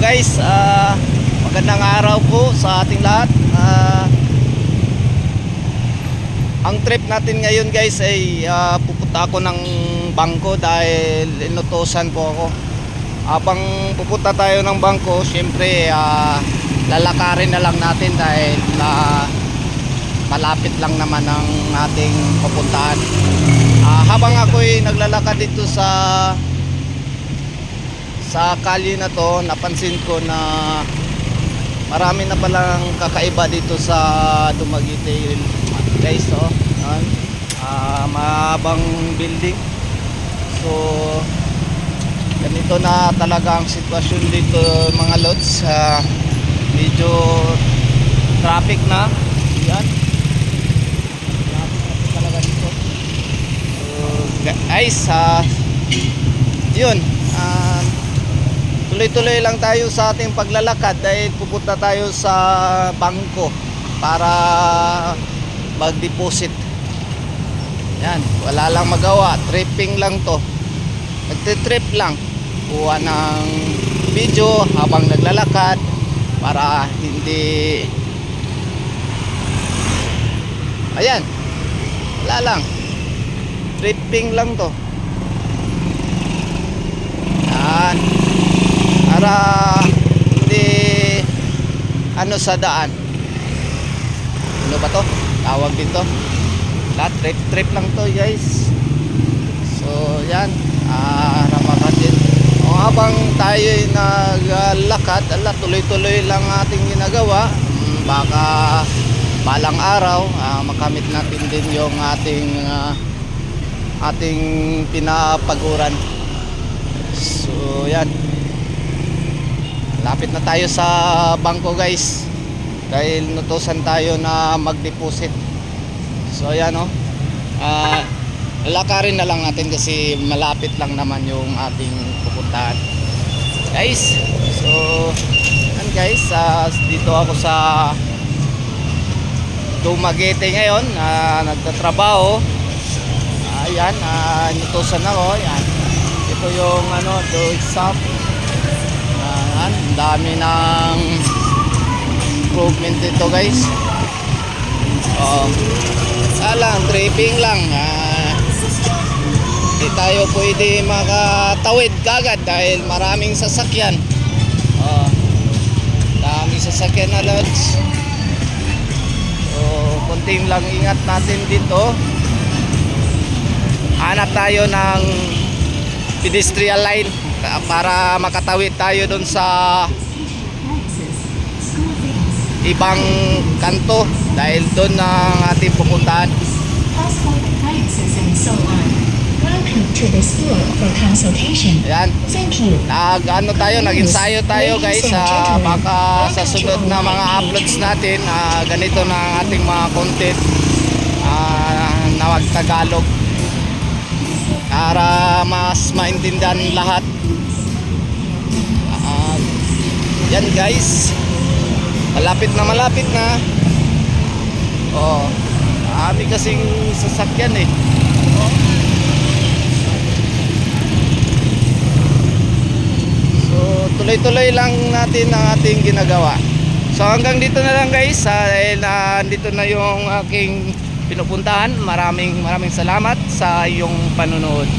Guys, magandang araw po sa ating lahat. Ang trip natin ngayon guys ay pupunta ako ng bangko dahil inutusan po ako. Habang pupunta tayo ng bangko, syempre lalakarin na lang natin dahil malapit lang naman ang ating pupuntahan. Habang ako'y naglalakad dito sa kalye na to, napansin ko na marami na palang kakaiba dito sa Dumaguete guys. Mahabang building. So ganito na talaga ang sitwasyon dito mga lods. Medyo traffic na yan. Traffic na talaga dito. So guys, yun, tuloy-tuloy lang tayo sa ating paglalakad dahil pupunta tayo sa bangko para mag-deposit. Yan, wala lang magawa, tripping lang to. Nagtitrip lang, kuha ng video habang naglalakad para hindi, ayan, wala lang, tripping lang to. Yan, para hindi sa daan. Ano ba to? Tawag dito. Trip lang to guys. So yan, ramakan din. Habang tayo naglakad, tuloy-tuloy lang ating ginagawa. Baka balang araw makamit natin din yung ating pinapaguran. So yan, lapit na tayo sa bangko guys dahil nutusan tayo na mag-deposit. So ayan, lalakarin na lang natin kasi malapit lang naman yung ating pupuntahan guys. So yan guys, dito ako sa Dumaguete ngayon, nagtatrabaho. Ayan, nutusan ako. Ayan, ito yung do exam. Ang dami ng improvement dito guys. Lang, tripping lang. Hindi tayo pwede makatawid kagad dahil maraming sasakyan. Daming sasakyan na lods. So konting lang ingat natin dito. Hanap tayo ng pedestrian line para makatawid tayo doon sa ibang kanto dahil doon ang ating pupuntahan. Ayan, nag-ensayo tayo guys. Baka sa sunod na mga uploads natin, ganito na ang ating mga content na mag-Tagalog para mas maintindihan lahat. Yan guys, malapit na. Marami kasing sasakyan eh. So tuloy-tuloy lang natin ang ating ginagawa. So hanggang dito na lang guys, dahil dito na yung aking pinupuntahan. Maraming salamat sa iyong panonood.